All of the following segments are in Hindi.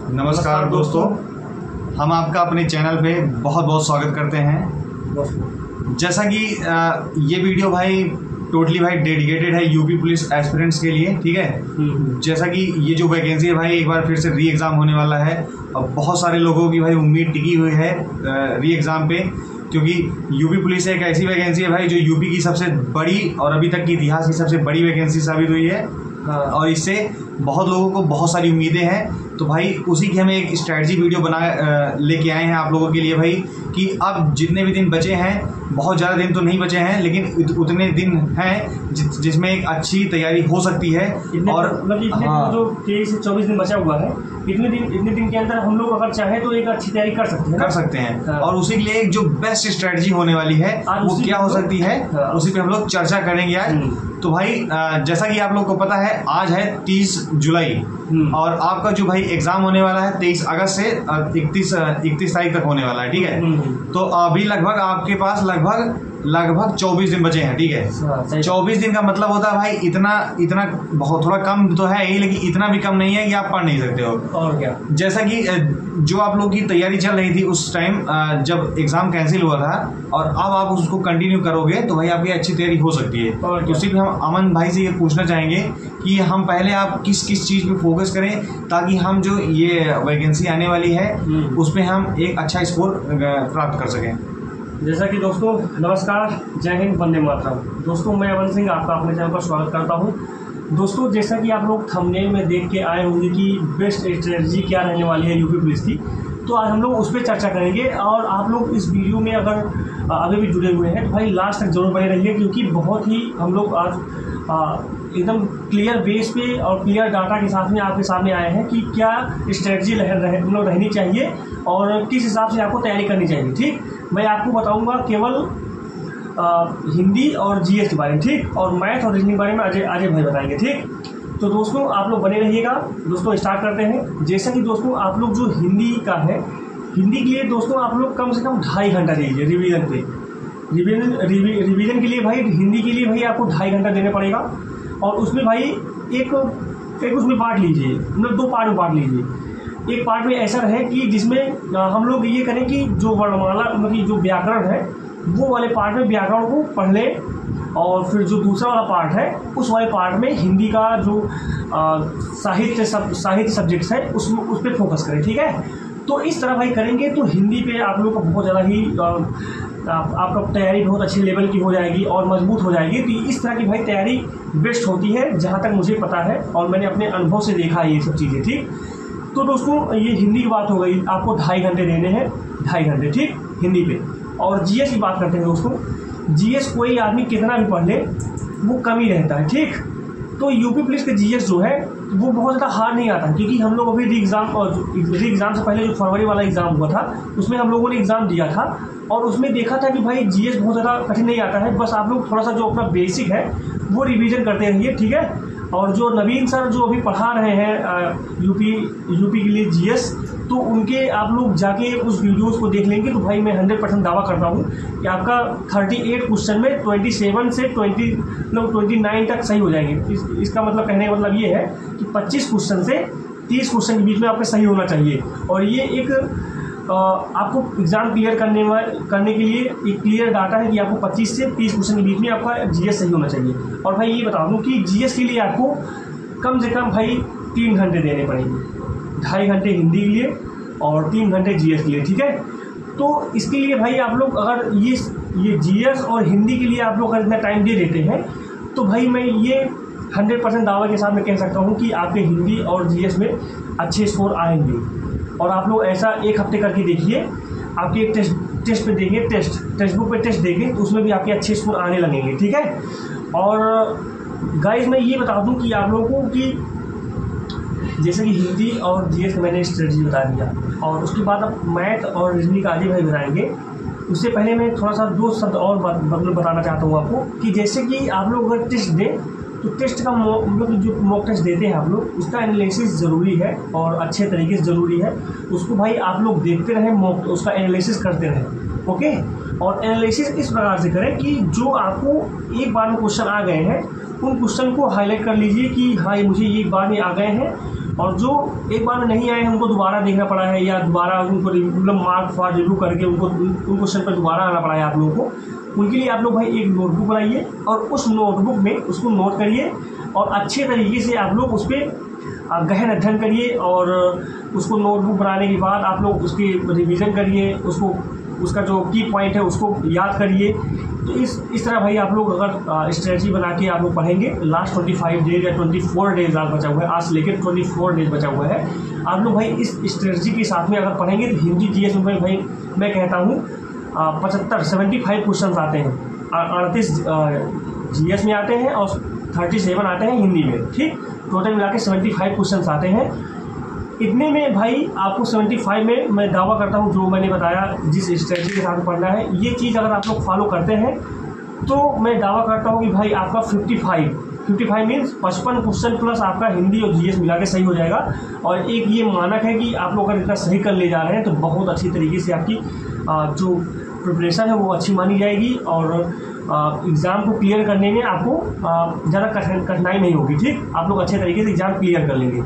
नमस्कार दोस्तों, हम आपका अपने चैनल पे बहुत बहुत स्वागत करते हैं। जैसा कि ये वीडियो भाई टोटली भाई डेडिकेटेड है यूपी पुलिस एस्पिरेंट्स के लिए, ठीक है। जैसा कि ये जो वैकेंसी है भाई एक बार फिर से री एग्ज़ाम होने वाला है और बहुत सारे लोगों की भाई उम्मीद टिकी हुई है री एग्ज़ाम पे, क्योंकि यूपी पुलिस एक ऐसी वैकेंसी है भाई जो यूपी की सबसे बड़ी और अभी तक की इतिहास की सबसे बड़ी वैकेंसी साबित हुई है। और इससे बहुत लोगों को बहुत सारी उम्मीदें हैं। तो भाई उसी की हमें एक स्ट्रैटेजी वीडियो बना लेके आए हैं आप लोगों के लिए भाई, कि अब जितने भी दिन बचे हैं, बहुत ज़्यादा दिन तो नहीं बचे हैं लेकिन उतने दिन हैं जिसमें एक अच्छी तैयारी हो सकती है। और मतलब जो 23 से 24 दिन बचा हुआ है, इतने दिन के अंदर हम लोग अगर चाहे तो एक अच्छी तैयारी कर सकते हैं। और उसी के लिए एक जो बेस्ट स्ट्रैटेजी होने वाली है वो क्या हो सकती है, उसी पे हम लोग चर्चा करेंगे आज। तो भाई जैसा कि आप लोग को पता है, आज है 30 जुलाई और आपका जो भाई एग्जाम होने वाला है 23 अगस्त से 31 तारीख तक होने वाला है, ठीक है। तो अभी लगभग आपके पास लगभग 24 दिन बचे हैं, ठीक है। 24 दिन का मतलब होता है भाई इतना बहुत थोड़ा कम तो है ही, लेकिन इतना भी कम नहीं है कि आप पढ़ नहीं सकते हो। और क्या, जैसा कि जो आप लोग की तैयारी चल रही थी उस टाइम जब एग्जाम कैंसिल हुआ था और अब आप उसको कंटिन्यू करोगे तो भाई आपकी अच्छी तैयारी हो सकती है। तो उसी पे हम अमन भाई से ये पूछना चाहेंगे कि हम पहले आप किस चीज़ पे फोकस करें ताकि हम जो ये वैकेंसी आने वाली है उस पर हम एक अच्छा स्कोर प्राप्त कर सकें। जैसा कि दोस्तों नमस्कार, जय हिंद, वंदे मातरम। दोस्तों मैं अमन सिंह आपका अपने चैनल पर स्वागत करता हूं। दोस्तों जैसा कि आप लोग थंबनेल में देख के आए होंगे कि बेस्ट स्ट्रेटजी क्या रहने वाली है यूपी पुलिस की, तो आज हम लोग उस पर चर्चा करेंगे। और आप लोग इस वीडियो में अगर अभी भी जुड़े हुए हैं तो भाई लास्ट तक जरूर बने रहिए, क्योंकि बहुत ही हम लोग आज एकदम क्लियर बेस पे और क्लियर डाटा के साथ में आपके सामने आए हैं कि क्या स्ट्रेटजी रहनी चाहिए और किस हिसाब से आपको तैयारी करनी चाहिए। ठीक, मैं आपको बताऊंगा केवल हिंदी और जीएस के बारे में, ठीक, और मैथ और रीजनिंग के बारे में अजय भाई बताएंगे, ठीक। तो दोस्तों आप लोग बने रहिएगा। दोस्तों स्टार्ट करते हैं। जैसा कि दोस्तों आप लोग जो हिंदी का है, हिंदी के लिए दोस्तों आप लोग कम से कम 2.5 घंटा दीजिए रिवीजन पे। रिवीजन के लिए भाई, हिंदी के लिए भाई आपको 2.5 घंटा देना पड़ेगा। और उसमें भाई एक उसमें बांट लीजिए, मतलब 2 पार्ट में बांट लीजिए। एक पार्ट में ऐसा रहे कि जिसमें हम लोग ये करें कि जो वर्णमाला मतलब जो व्याकरण है वो वाले पार्ट में व्याकरण को पढ़ लें, और फिर जो दूसरा वाला पार्ट है उस वाले पार्ट में हिंदी का जो साहित्य सब्जेक्ट्स है उस पर फोकस करें, ठीक है। तो इस तरह भाई करेंगे तो हिंदी पे आप लोग को बहुत ज़्यादा ही आपका तैयारी बहुत अच्छे लेवल की हो जाएगी और मजबूत हो जाएगी। तो इस तरह की भाई तैयारी बेस्ट होती है, जहाँ तक मुझे पता है और मैंने अपने अनुभव से देखा है ये सब चीज़ें, ठीक। तो दोस्तों ये हिंदी की बात हो गई, आपको 2.5 घंटे देने हैं, 2.5 घंटे, ठीक, हिंदी पे। और जीएस की बात करते हैं दोस्तों। जीएस कोई आदमी कितना भी पढ़ ले वो कम ही रहता है, ठीक। तो यूपी पुलिस के जीएस जो है वो बहुत ज़्यादा हार्ड नहीं आता, क्योंकि हम लोग अभी री एग्ज़ाम से पहले जो फरवरी वाला एग्ज़ाम हुआ था उसमें हम लोगों ने एग्ज़ाम दिया था और उसमें देखा था कि भाई जीएस बहुत ज़्यादा कठिन नहीं आता है। बस आप लोग थोड़ा सा जो अपना बेसिक है वो रिवीजन करते रहिए, ठीक है। और जो नवीन सर जो अभी पढ़ा रहे हैं यूपी के लिए जीएस, तो उनके आप लोग जाके उस वीडियोस को देख लेंगे तो भाई मैं 100% दावा करता हूँ कि आपका 38 क्वेश्चन में 27 से 29 तक सही हो जाएंगे। इसका मतलब कहने का मतलब ये है कि 25 क्वेश्चन से 30 क्वेश्चन के बीच में आपका सही होना चाहिए। और ये एक आपको एग्ज़ाम क्लियर करने के लिए एक क्लियर डाटा है कि आपको 25 से 30 क्वेश्चन के बीच में आपका जीएस सही होना चाहिए। और भाई ये बता दूँ कि जीएस के लिए आपको कम से कम भाई 3 घंटे देने पड़ेंगे, 2.5 घंटे हिंदी के लिए और 3 घंटे जीएस के लिए, ठीक है। तो इसके लिए भाई आप लोग अगर ये जीएस और हिंदी के लिए आप लोग अगर इतना टाइम दे देते हैं तो भाई मैं ये 100% दावा के साथ मैं कह सकता हूँ कि आपके हिंदी और जीएस में अच्छे स्कोर आएंगे। और आप लोग ऐसा 1 हफ्ते करके देखिए, आपके टेस्ट पे देंगे, टेस्ट बुक पे टेस्ट देंगे तो उसमें भी आपके अच्छे स्कोर आने लगेंगे, ठीक है। और गाइस मैं ये बता दूं कि आप लोगों को कि जैसे कि हिंदी और जीएस का मैंने स्ट्रेटजी बता दिया, और उसके बाद अब मैथ और रीजनिंग का अजय भाई बताएंगे। उससे पहले मैं थोड़ा सा 2 शब्द और बताना चाहता हूँ आपको कि जैसे कि आप लोग अगर टेस्ट दें तो टेस्ट का मतलब जो मॉक टेस्ट देते हैं आप लोग, उसका एनालिसिस ज़रूरी है और अच्छे तरीके से ज़रूरी है। उसको भाई आप लोग देखते रहें, उसका एनालिसिस करते रहें, ओके। और एनालिसिस इस प्रकार से करें कि जो आपको एक बार में क्वेश्चन आ गए हैं उन क्वेश्चन को हाईलाइट कर लीजिए कि हाँ मुझे ये एक बार में आ गए हैं, और जो एक बार में नहीं आए हैं उनको दोबारा देखना पड़ा है, या दोबारा उनको मतलब मार्क फॉर रिव्यू करके उनको उन क्वेश्चन पर दोबारा आना पड़ा है आप लोगों को, उनके लिए आप लोग भाई एक नोटबुक बनाइए और उस नोटबुक में उसको नोट करिए और अच्छे तरीके से आप लोग उस पर गहन अध्ययन करिए। और उसको नोटबुक बनाने के बाद आप लोग उसकी रिवीजन करिए, उसका जो की पॉइंट है उसको याद करिए। तो इस तरह भाई आप लोग अगर स्ट्रेटजी बना के आप लोग पढ़ेंगे, लास्ट 25 डेज या 24 डेज आज बचा हुआ है, आज से लेकर 24 डेज बचा हुआ है, आप लोग भाई इस स्ट्रेटजी के साथ में अगर पढ़ेंगे तो हिंदी जीएस में भाई मैं कहता हूँ 75 क्वेश्चन आते हैं, 38 जीएस में आते हैं और 37 आते हैं हिंदी में, ठीक। टोटल मिला के 75 क्वेश्चन आते हैं। इतने में भाई आपको 75 में मैं दावा करता हूँ, जो मैंने बताया जिस स्ट्रेटजी के साथ पढ़ना है, ये चीज़ अगर आप लोग फॉलो करते हैं तो मैं दावा करता हूँ कि भाई आपका 55 मीन्स 55 क्वेश्चन प्लस आपका हिंदी और जीएस मिला के सही हो जाएगा। और एक ये मानक है कि आप लोग अगर इतना सही कर ले जा रहे हैं तो बहुत अच्छी तरीके से आपकी जो प्रिपरेशन है वो अच्छी मानी जाएगी और एग्ज़ाम को क्लियर करने में आपको ज़्यादा कठिनाई नहीं होगी, ठीक। आप लोग अच्छे तरीके से एग्ज़ाम क्लियर कर लेंगे।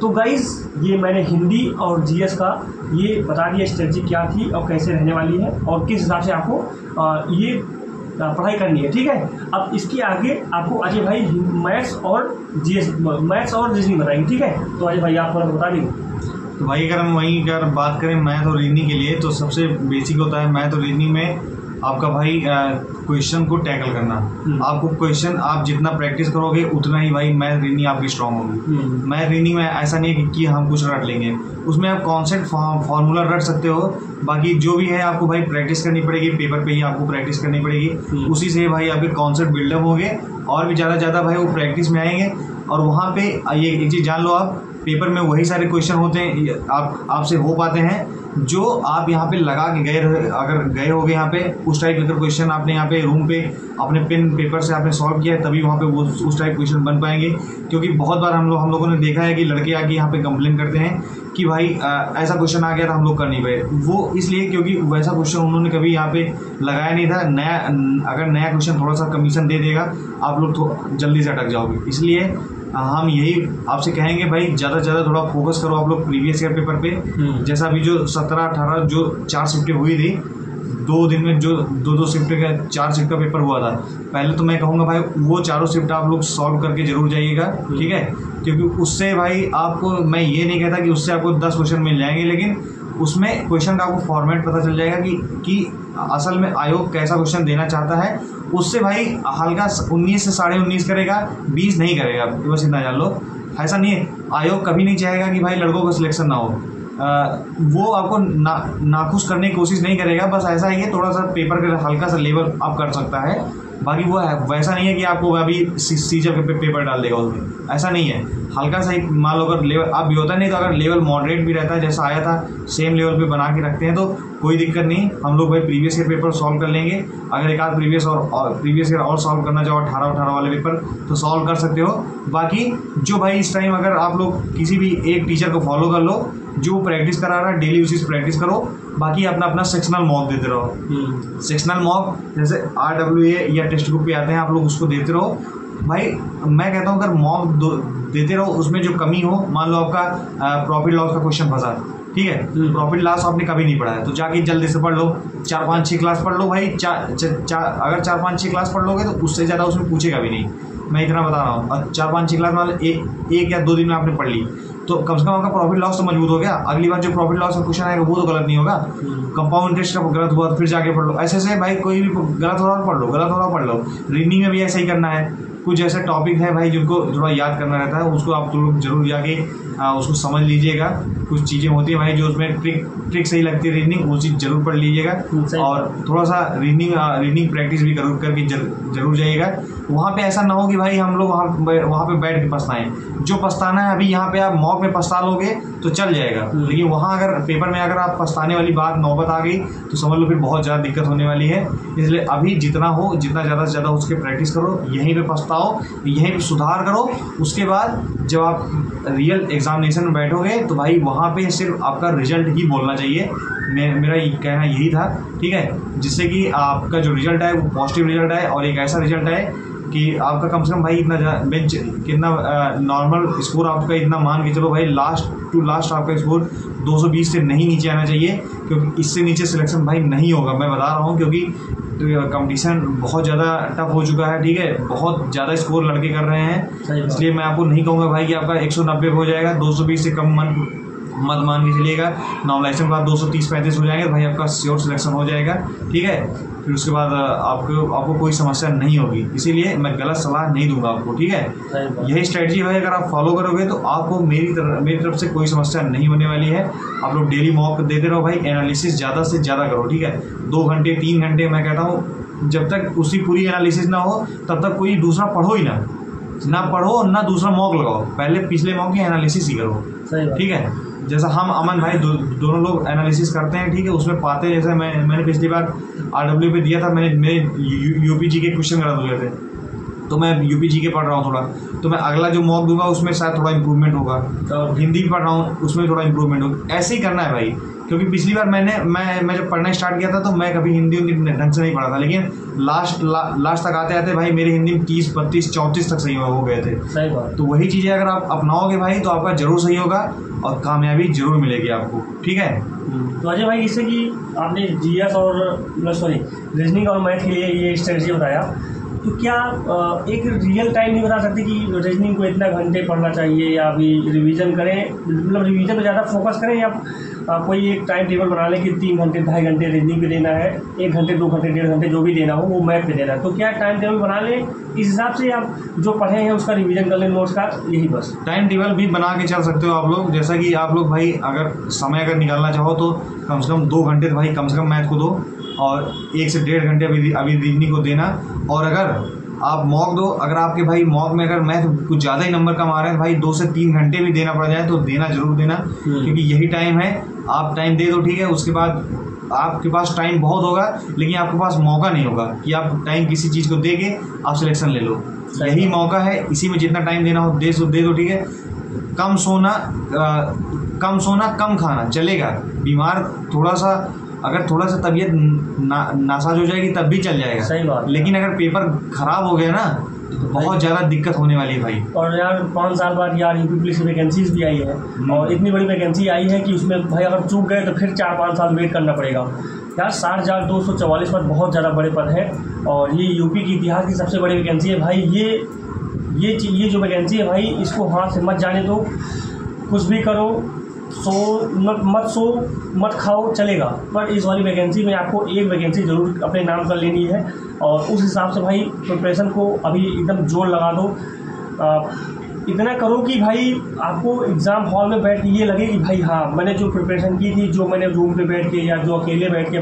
तो गाइज़ ये मैंने हिंदी और जीएस का ये बता दिया स्ट्रेटजी क्या थी और कैसे रहने वाली है और किस हिसाब से आपको ये पढ़ाई करनी है, ठीक है। अब इसके आगे आपको अजय भाई मैथ्स और रीजनिंग बताएंगे, ठीक है। तो अजय भाई आप बता देंगे। तो भाई अगर हम वहीं अगर बात करें मैथ और रीजनिंग के लिए, तो सबसे बेसिक होता है मैथ और रीजनिंग में आपका भाई क्वेश्चन को टैकल करना। आपको क्वेश्चन आप जितना प्रैक्टिस करोगे उतना ही भाई मैथ रीजनिंग आपकी स्ट्रांग होगी। मैथ रीजनिंग में ऐसा नहीं है कि हम कुछ रट लेंगे, उसमें आप कॉन्सेप्ट फार्मूला रट सकते हो, बाकी जो भी है आपको भाई प्रैक्टिस करनी पड़ेगी, पेपर पे ही आपको प्रैक्टिस करनी पड़ेगी। उसी से भाई आपके कॉन्सेप्ट बिल्डअप होंगे और भी ज़्यादा भाई वो प्रैक्टिस में आएंगे। और वहाँ पे ये एक चीज़ जान लो, आप पेपर में वही सारे क्वेश्चन होते हैं आपसे हो पाते हैं जो आप यहाँ पे लगा के अगर गए होगे यहाँ पे, उस टाइप के क्वेश्चन आपने यहाँ पे रूम पे अपने पेन पेपर से आपने सॉल्व किया है, तभी वहाँ पे वो उस टाइप क्वेश्चन बन पाएंगे। क्योंकि बहुत बार हम लोगों ने देखा है कि लड़के आके यहाँ पे कंप्लेन करते हैं कि भाई ऐसा क्वेश्चन आ गया था, हम लोग कर नहीं पाए। वो इसलिए क्योंकि वैसा क्वेश्चन उन्होंने कभी यहाँ पे लगाया नहीं था। अगर नया क्वेश्चन थोड़ा सा कमीशन दे देगा, आप लोग तो जल्दी से अटक जाओगे। इसलिए हम यही आपसे कहेंगे भाई ज़्यादा से ज़्यादा थोड़ा फोकस करो आप लोग प्रीवियस ईयर पेपर पे। जैसा अभी जो 17-18 जो 4 शिफ्टें हुई थी, 2 दिन में जो 2 शिफ्ट का 4 शिफ्ट का पेपर हुआ था, पहले तो मैं कहूँगा भाई वो चारों शिफ्ट आप लोग सॉल्व करके जरूर जाइएगा, ठीक है। क्योंकि उससे भाई आपको, मैं ये नहीं कहता कि उससे आपको 10 क्वेश्चन मिल जाएंगे, लेकिन उसमें क्वेश्चन का आपको फॉर्मेट पता चल जाएगा कि असल में आयोग कैसा क्वेश्चन देना चाहता है। उससे भाई हल्का 19 से 19.5 करेगा, 20 नहीं करेगा, बस इतना जान लो। ऐसा नहीं है, आयोग कभी नहीं चाहेगा कि भाई लड़कों का सिलेक्शन ना हो। वो आपको नाखुश करने की कोशिश नहीं करेगा, बस ऐसा ही है थोड़ा सा पेपर का हल्का सा लेवल आप कर सकता है। बाकी वो है वैसा नहीं है कि आपको अभी सीजर के पेपर डाल देगा उसमें, ऐसा नहीं है। हल्का सा ही मान लो अगर लेवल अब भी होता नहीं, तो अगर लेवल मॉडरेट भी रहता है जैसा आया था सेम लेवल पे बना के रखते हैं तो कोई दिक्कत नहीं। हम लोग भाई प्रीवियस ईयर पेपर सॉल्व कर लेंगे। अगर एक आध प्रीवियस ईयर और सॉल्व करना चाहो 18 वाले पेपर तो सॉल्व कर सकते हो। बाकी जो भाई इस टाइम अगर आप लोग किसी भी एक टीचर को फॉलो कर लो, जो प्रैक्टिस करा रहा है डेली उसी से प्रैक्टिस करो। बाकी अपना सेक्शनल मॉक देते रहो। सेक्शनल मॉक जैसे RWA या टेक्स्ट बुक पे आते हैं, आप लोग उसको देते रहो। भाई मैं कहता हूँ अगर मॉक देते रहो, उसमें जो कमी हो, मान लो आपका प्रॉफिट लॉस का क्वेश्चन फंसा, ठीक है, प्रॉफिट लॉस आपने कभी नहीं पढ़ा है तो जाके जल्दी से पढ़ लो, 4-5-6 क्लास पढ़ लो भाई। अगर 4-5-6 क्लास पढ़ लोगे तो उससे ज़्यादा उसमें पूछेगा भी नहीं, मैं इतना बता रहा हूँ। 4-5-6 क्लास मतलब एक या 2 दिन में आपने पढ़ ली तो कम से कम आपका प्रॉफिट लॉस तो मजबूत हो गया। अगली बार जो प्रॉफिट लॉस का क्वेश्चन आएगा वो तो गलत नहीं होगा। कंपाउंड इंटरेस्ट का गलत हुआ तो फिर जाके पढ़ लो। ऐसे भाई कोई भी गलत हो रहा पढ़ लो। रीडिंग में भी ऐसा ही करना है। कुछ ऐसे टॉपिक है भाई जिनको थोड़ा याद करना रहता है, उसको आप लोग जरूर जाके उसको समझ लीजिएगा। कुछ चीज़ें होती है भाई जो उसमें ट्रिक सही लगती है रीडिंग, वो चीज़ जरूर पढ़ लीजिएगा। और थोड़ा सा रीडिंग प्रैक्टिस भी करके जरूर जाइएगा। वहाँ पे ऐसा ना हो कि भाई हम लोग वहाँ पे बैठ के पछताएं। जो पछताना है अभी यहाँ पे आप मॉक में पछता लोगे तो चल जाएगा, लेकिन वहाँ अगर पेपर में अगर आप पछताने वाली बात नौबत आ गई तो समझ लो फिर बहुत ज़्यादा दिक्कत होने वाली है। इसलिए अभी जितना ज़्यादा से ज़्यादा उसके प्रैक्टिस करो, यहीं पे पछताओ, यहीं पे सुधार करो। उसके बाद जब आप रियल एग्जामिनेशन में बैठोगे तो भाई वहाँ पे सिर्फ आपका रिजल्ट ही बोलना चाहिए। मेरा कहना यही था, ठीक है, जिससे कि आपका जो रिजल्ट आए वो पॉजिटिव रिजल्ट आए और एक ऐसा रिजल्ट आए कि आपका कम से कम भाई इतना बेंच कितना नॉर्मल स्कोर आपका इतना मान के चलो भाई, लास्ट टू लास्ट आपका स्कोर 220 से नहीं नीचे आना चाहिए, क्योंकि इससे नीचे सिलेक्शन भाई नहीं होगा। मैं बता रहा हूँ क्योंकि कंपटीशन बहुत ज़्यादा टफ हो चुका है, ठीक है, बहुत ज़्यादा स्कोर लड़के कर रहे हैं, इसलिए मैं आपको नहीं कहूँगा भाई कि आपका 190 हो जाएगा। 220 से कम मत मान के चलिएगा। नॉमिनेशन के बाद 230-35 हो जाएंगे तो भाई आपका श्योर सिलेक्शन हो जाएगा, ठीक है। फिर उसके बाद आपको कोई समस्या नहीं होगी, इसीलिए मैं गलत सलाह नहीं दूंगा आपको, ठीक है। यही स्ट्रेटजी भाई अगर आप फॉलो करोगे तो आपको मेरी तरफ से कोई समस्या नहीं होने वाली है। आप लोग डेली मॉक देते रहो भाई, एनालिसिस ज़्यादा से ज़्यादा करो, ठीक है। 2 घंटे 3 घंटे मैं कहता हूँ, जब तक उसकी पूरी एनालिसिस ना हो तब तक कोई दूसरा पढ़ो ही ना पढ़ो ना दूसरा मॉक लगाओ, पहले पिछले मॉक की एनालिसिस ही करो, ठीक है। जैसा हम अमन भाई दोनों लोग एनालिसिस करते हैं, ठीक है, उसमें पाते हैं। जैसे मैंने पिछली बार RW पे दिया था, मेरे UPG के क्वेश्चन गलत हुए थे, तो मैं UPG के पढ़ रहा हूँ थोड़ा, तो मैं अगला जो मॉक दूंगा उसमें शायद थोड़ा इंप्रूवमेंट होगा। तो हिंदी पढ़ रहा हूँ उसमें थोड़ा इंप्रूवमेंट होगा। ऐसे ही करना है भाई, क्योंकि पिछली बार मैं जब पढ़ना स्टार्ट किया था तो मैं कभी हिंदी ढंग से नहीं पढ़ा था, लेकिन लास्ट तक आते आते भाई मेरे हिंदी में 30, 32, 34 तक सही हो गए थे। सही बात। तो वही चीज़ें अगर आप अपनाओगे भाई तो आपका जरूर सही होगा और कामयाबी जरूर मिलेगी आपको, ठीक है। तो अजय भाई, जैसे कि आपने GS और रीजनिंग और मैथ के लिए ये स्ट्रेटजी बताया, तो क्या एक रियल टाइम नहीं बता सकते कि रीजनिंग को इतना घंटे पढ़ना चाहिए या अभी रिवीजन करें, मतलब रिवीजन पे ज़्यादा फोकस करें, या कोई एक टाइम टेबल बना लें कि 3 घंटे 2.5 घंटे रीजनिंग पे देना है, 1 घंटे 2 घंटे 1.5 घंटे जो भी देना हो वो मैथ पे देना है। तो क्या टाइम टेबल बना लें, इस हिसाब से आप जो पढ़े हैं उसका रिवीजन कर लें नोट्स का, यही बस। टाइम टेबल भी बना के चल सकते हो आप लोग, जैसा कि आप लोग भाई अगर समय निकालना चाहो तो कम से कम 2 घंटे तो भाई कम से कम मैथ को दो, और 1 से 1.5 घंटे अभी रीजनिंग को देना। और अगर आप मॉक दो, अगर आपके भाई मॉक में अगर मैथ कुछ ज़्यादा ही नंबर कम आ रहे हैं भाई 2 से 3 घंटे भी देना पड़ जाए तो देना जरूर देना, क्योंकि यही टाइम है। आप टाइम दे दो, ठीक है, उसके बाद आपके पास टाइम बहुत होगा लेकिन आपके पास मौका नहीं होगा कि आप टाइम किसी चीज़ को दे के आप सिलेक्शन ले लो। यही मौका है, इसी में जितना टाइम देना हो दे दो, ठीक है। कम सोना कम खाना चलेगा, बीमार अगर थोड़ा सा तबीयत नासाज हो जाएगी तब भी चल जाएगा, सही बात। लेकिन अगर पेपर खराब हो गया ना तो बहुत ज़्यादा दिक्कत होने वाली है भाई। और यार 5 साल बाद यार यूपी पुलिस की वैकेंसीज भी आई है, और इतनी बड़ी वैकेंसी आई है कि उसमें भाई अगर चूक गए तो फिर 4-5 साल वेट करना पड़ेगा यार। 60,244 पद बहुत ज़्यादा बड़े पद है, और ये यूपी की इतिहास की सबसे बड़ी वैकेंसी है भाई। ये जो वैकेंसी है भाई, इसको हाथ से मत जाने दो। कुछ भी करो, मत खाओ चलेगा, पर इस वाली वैकेंसी में आपको एक वैकेंसी ज़रूर अपने नाम कर लेनी है, और उस हिसाब से भाई प्रिपरेशन को अभी एकदम जोर लगा दो। इतना करो कि भाई आपको एग्ज़ाम हॉल में बैठ के ये लगे कि भाई हाँ, मैंने जो प्रिपरेशन की थी, जो मैंने रूम पे बैठ के या जो अकेले बैठ के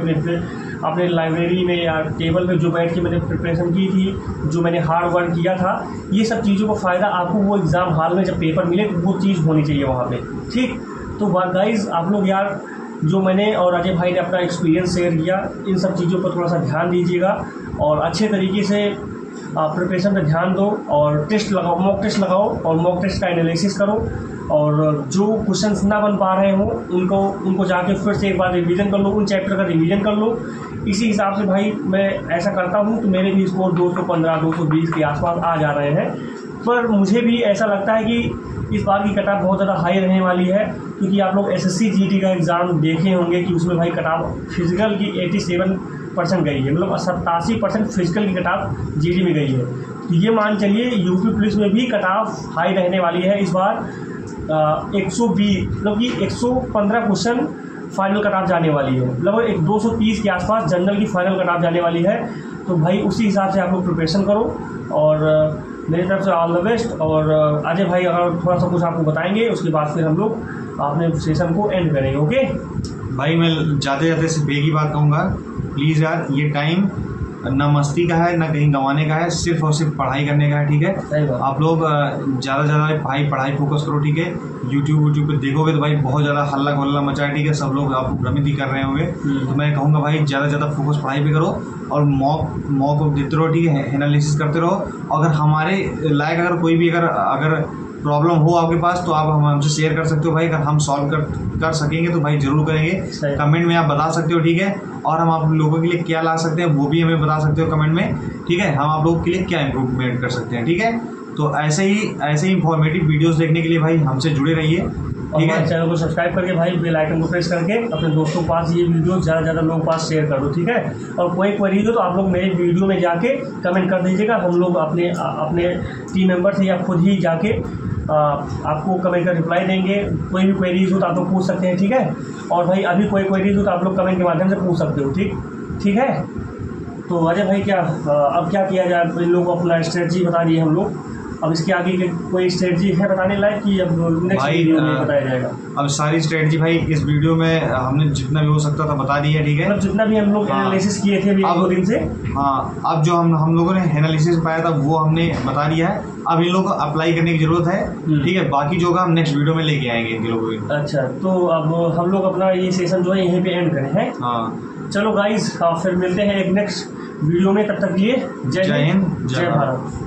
अपने लाइब्रेरी में या टेबल पे जो बैठ के मैंने प्रिपरेशन की थी, जो मैंने हार्ड वर्क किया था, ये सब चीज़ों का फ़ायदा आपको वो एग्ज़ाम हॉल में जब पेपर मिले तो वो चीज़ होनी चाहिए वहाँ पर, ठीक। तो गाइस, आप लोग यार जो मैंने और अजय भाई ने अपना एक्सपीरियंस शेयर किया, इन सब चीज़ों पर थोड़ा सा ध्यान दीजिएगा और अच्छे तरीके से प्रिपरेशन पे ध्यान दो, और टेस्ट लगाओ, मॉक टेस्ट लगाओ और मॉक टेस्ट का एनालिसिस करो, और जो क्वेश्चंस ना बन पा रहे हों उनको जाके फिर से एक बार रिवीजन कर लो, उन चैप्टर का रिवीजन कर लो। इसी हिसाब से भाई मैं ऐसा करता हूँ तो मेरे भी स्कोर 215-220 के आसपास आ जा रहे हैं। पर मुझे भी ऐसा लगता है कि इस बार की कट ऑफ बहुत ज़्यादा हाई रहने वाली है, क्योंकि आप लोग SSC GT का एग्ज़ाम देखे होंगे कि उसमें भाई कट ऑफ फिजिकल की 87% गई है, मतलब 87% फिजिकल की कट ऑफ GT में गई है। तो ये मान चलिए यूपी पुलिस में भी कट ऑफ हाई रहने वाली है इस बार। 120 मतलब कि 115 क्वेश्चन फाइनल कट ऑफ जाने वाली है, लगभग 230 के आसपास जनरल की फाइनल कट ऑफ जाने वाली है। तो भाई उसी हिसाब से आप लोग प्रिपरेशन करो, और मेरी तरफ से ऑल द बेस्ट। और अजय भाई अगर थोड़ा सा कुछ आपको बताएंगे, उसके बाद फिर हम लोग अपने सेशन को एंड करेंगे। ओके भाई, मैं जाते जाते सिर्फ एक ही बात कहूँगा, प्लीज़ यार, ये टाइम ना मस्ती का है ना कहीं गंवाने का है, सिर्फ और सिर्फ पढ़ाई करने का है, ठीक है। आप लोग ज़्यादा से ज़्यादा पढ़ाई फोकस करो, ठीक है। यूट्यूब पे देखोगे तो भाई बहुत ज़्यादा हल्ला गुल्ला मचा है, ठीक है, सब लोग आपको भ्रमित ही कर रहे होंगे। तो मैं कहूँगा भाई ज़्यादा से ज़्यादा फोकस पढ़ाई पे करो और मॉक देते रहो, ठीक है, एनालिसिस करते रहो। अगर हमारे लायक अगर कोई भी अगर प्रॉब्लम हो आपके पास तो आप हमसे शेयर कर सकते हो भाई। अगर हम सॉल्व कर सकेंगे तो भाई ज़रूर करेंगे, कमेंट में आप बता सकते हो, ठीक है। और हम आप लोगों के लिए क्या ला सकते हैं वो भी हमें बता सकते हो कमेंट में, ठीक है। हम आप लोगों के लिए क्या इम्प्रूवमेंट कर सकते हैं, ठीक है। तो ऐसे ही इंफॉर्मेटिव वीडियोस देखने के लिए भाई हमसे जुड़े रहिए, ठीक है। चैनल को सब्सक्राइब करके भाई बेल आइकन को प्रेस करके अपने दोस्तों के पास ये वीडियो ज़्यादा से ज़्यादा लोगों के पास शेयर कर दो, ठीक है। और कोई क्वेरी हो तो आप लोग मेरे वीडियो में जाके कमेंट कर दीजिएगा, हम लोग अपने टीम मेंबर से या खुद ही जाके आपको कमेंट का रिप्लाई देंगे। कोई भी क्वेरीज हो तो आप लोग पूछ सकते हैं, ठीक है। और भाई अभी कोई क्वेरीज हो तो आप लोग कमेंट के माध्यम से पूछ सकते हो, ठीक है। तो अजय भाई क्या अब क्या किया जाए, इन लोगों को अपना स्ट्रेटजी बता दिए हम लोग, अब इसके आगे के कोई स्ट्रेटजी है बताने लायक कि अब नेक्स्ट वीडियो में बताया जाएगा? अब सारी स्ट्रेटजी भाई इस वीडियो में हमने जितना भी हो सकता था बता दिया, ठीक है। मतलब जितना भी हम लोग एनालिसिस किए थे अब 2 दिन से, हाँ, अब जो हम लोगों ने एनालिसिस पाया था वो हमने बता दिया है। अब इन लोगों को अप्लाई करने की जरूरत है, ठीक है। बाकी जो हम नेक्स्ट वीडियो में लेके आएंगे इन लोगों को। अच्छा, तो अब हम लोग अपना ये सेशन जो है यहीं पे एंड करें हैं। हाँ, चलो गाइज, फिर मिलते हैं एक नेक्स्ट वीडियो में, तब तक के लिए जय हिंद, जय भारत।